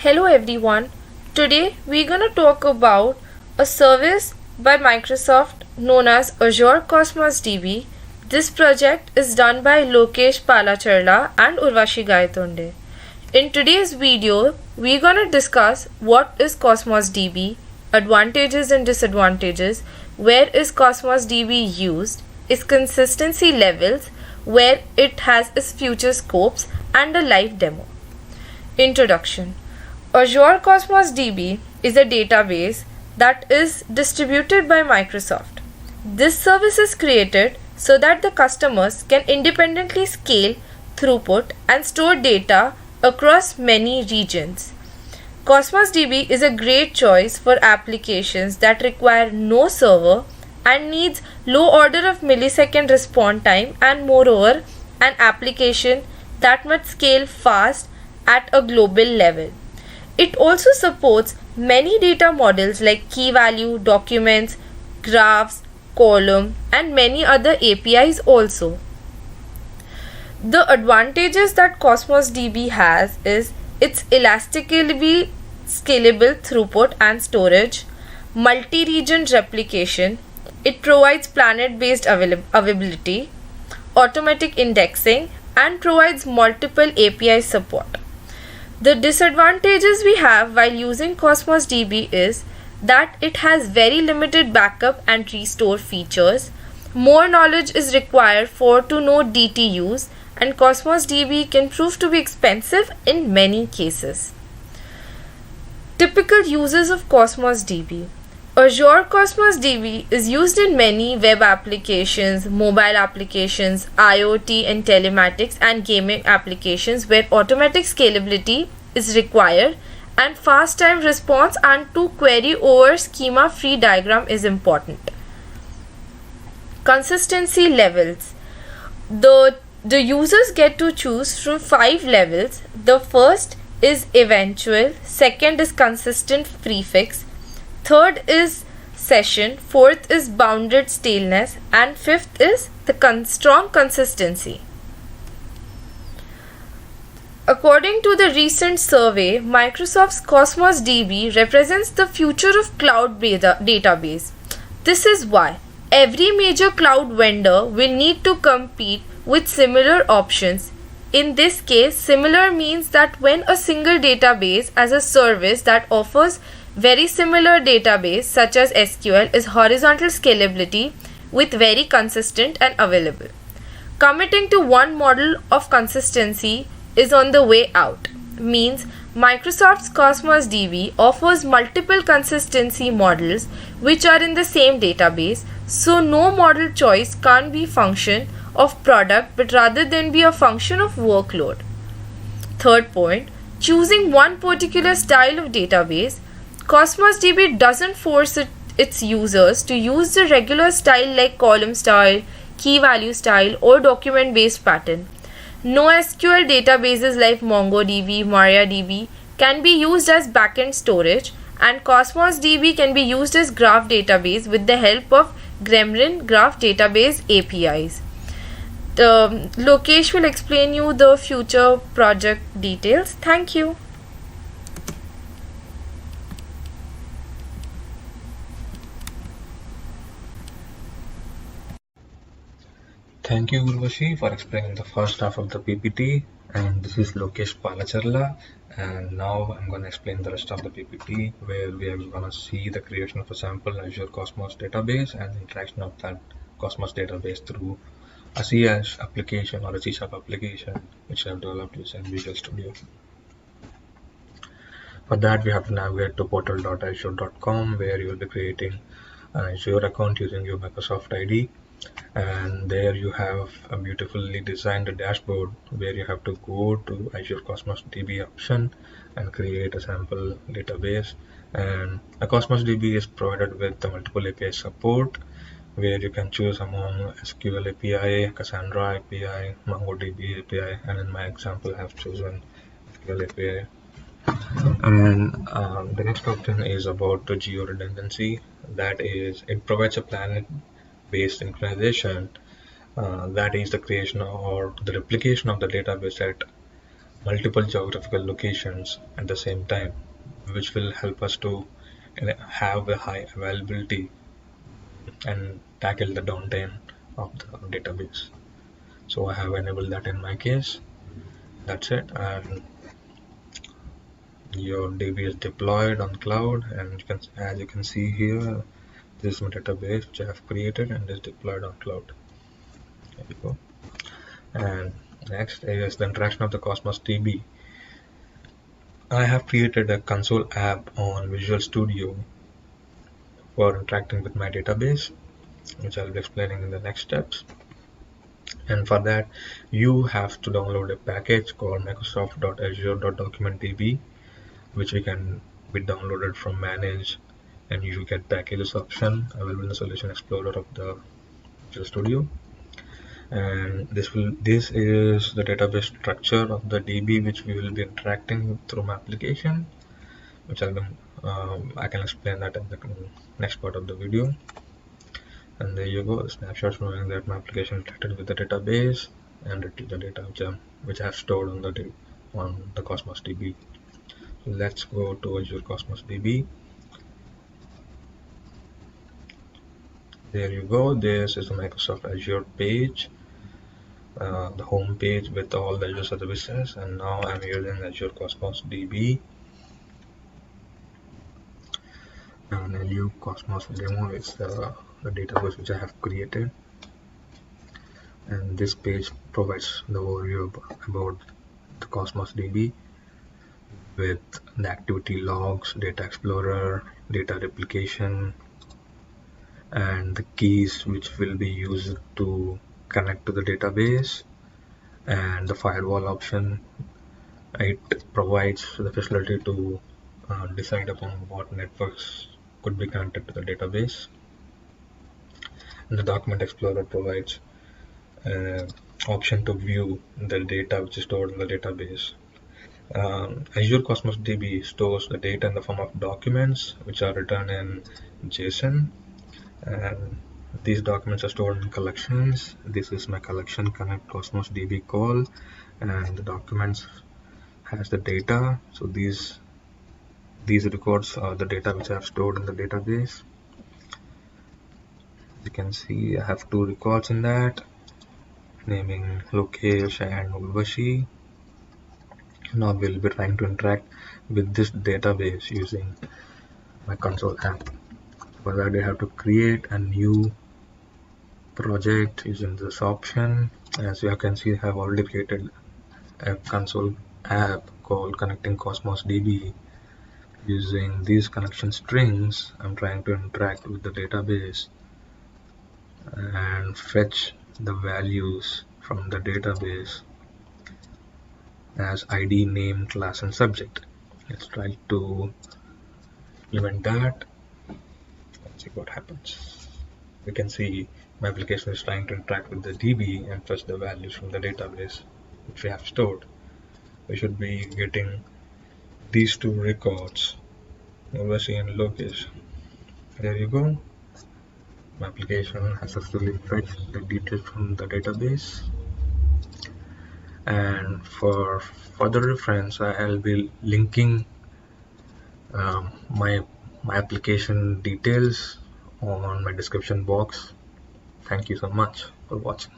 Hello everyone. Today we're going to talk about a service by Microsoft known as Azure Cosmos DB. This project is done by Lokesh Palacharla and Urvashi Gayatonde. In today's video, we're going to discuss what is Cosmos DB, advantages and disadvantages, where is Cosmos DB used, its consistency levels, where it has its future scopes, and a live demo. Introduction. Azure Cosmos DB is a database that is distributed by Microsoft. This service is created so that the customers can independently scale, throughput, and store data across many regions. Cosmos DB is a great choice for applications that require no server and needs low order of millisecond response time, and moreover an application that must scale fast at a global level. It also supports many data models like key value, documents, graphs, column, and many other APIs also. The advantages that Cosmos DB has is its elastically scalable throughput and storage, multi-region replication, it provides planet-based availability, automatic indexing, and provides multiple API support. The disadvantages we have while using Cosmos DB is that it has very limited backup and restore features. More knowledge is required to know DTUs, and Cosmos DB can prove to be expensive in many cases. Typical uses of Cosmos DB. Azure Cosmos DB is used in many web applications, mobile applications, IoT and telematics, and gaming applications where automatic scalability is required and fast time response and to query over schema free diagram is important. Consistency levels. The users get to choose from 5 levels. The first is eventual, second is consistent prefix, third is session, fourth is bounded staleness, and fifth is the strong consistency. According to the recent survey, Microsoft's Cosmos DB represents the future of cloud database. This is why every major cloud vendor will need to compete with similar options. In this case, similar means that when a single database as a service that offers very similar database such as SQL is horizontal scalability with very consistent and available. Committing to one model of consistency is on the way out. Means Microsoft's Cosmos DB offers multiple consistency models which are in the same database, so no model choice can't be function of product but rather than be a function of workload. Third point, choosing one particular style of database. Cosmos DB doesn't force its users to use the regular style like column style, key value style, or document based pattern. NoSQL databases like MongoDB, MariaDB can be used as backend storage, and Cosmos DB can be used as graph database with the help of Gremlin graph database APIs. Lokesh will explain you the future project details. Thank you. Thank you, Urvashi, for explaining the first half of the PPT. And this is Lokesh Palacharla. And now I'm going to explain the rest of the PPT, where we are going to see the creation of a sample Azure Cosmos database and the interaction of that Cosmos database through a CS application or a C# application, which I have developed using Visual Studio. For that, we have to navigate to portal.azure.com, where you will be creating an Azure account using your Microsoft ID. And there you have a beautifully designed dashboard where you have to go to Azure Cosmos DB option and create a sample database. And a Cosmos DB is provided with the multiple API support, where you can choose among SQL API, Cassandra API, MongoDB API, and in my example I have chosen SQL API. And the next option is about the geo redundancy. That is, it provides a planet-based synchronization, that is the creation or the replication of the database at multiple geographical locations at the same time, which will help us to have a high availability and tackle the downtime of the database. So I have enabled that in my case. That's it, and your DB is deployed on cloud, and as you can see here, this is my database which I have created and is deployed on cloud. There you go. And next is the interaction of the Cosmos DB. I have created a console app on Visual Studio for interacting with my database, which I'll be explaining in the next steps. And for that, you have to download a package called microsoft.azure.documentdb, which can be downloaded from manage, and you get packages option available in the solution explorer of the Visual Studio. And this is the database structure of the DB which we will be interacting through my application, which I can explain that in the next part of the video. And there you go, the snapshot showing that my application interacted with the database and retrieved the data which I have stored on the Cosmos DB. So let's go to Azure Cosmos DB. There you go, this is the Microsoft Azure page, the home page with all the Azure services, and now I'm using Azure Cosmos DB. And Azure Cosmos demo is the database which I have created, and this page provides the overview about the Cosmos DB with the activity logs, data explorer, data replication, and the keys which will be used to connect to the database, and the firewall option. It provides the facility to decide upon what networks could be connected to the database. And the document explorer provides option to view the data which is stored in the database. Azure Cosmos DB stores the data in the form of documents which are written in JSON, and these documents are stored in collections. This is my collection connect Cosmos DB call, and the documents has the data. So these records are the data which I have stored in the database. You can see I have two records in that, naming Lokesh and Urvashi. Now we'll be trying to interact with this database using my console app. For that, we have to create a new project using this option. As you can see, I have already created a console app called Connecting Cosmos DB. Using these connection strings, I'm trying to interact with the database and fetch the values from the database as ID, name, class, and subject. Let's try to implement that. Let's see what happens. We can see my application is trying to interact with the DB and fetch the values from the database which we have stored. We should be getting these two records, Urvashi and Lokesh. There you go. My application has successfully fetched the details from the database. And for further reference, I'll be linking my application details on my description box. Thank you so much for watching.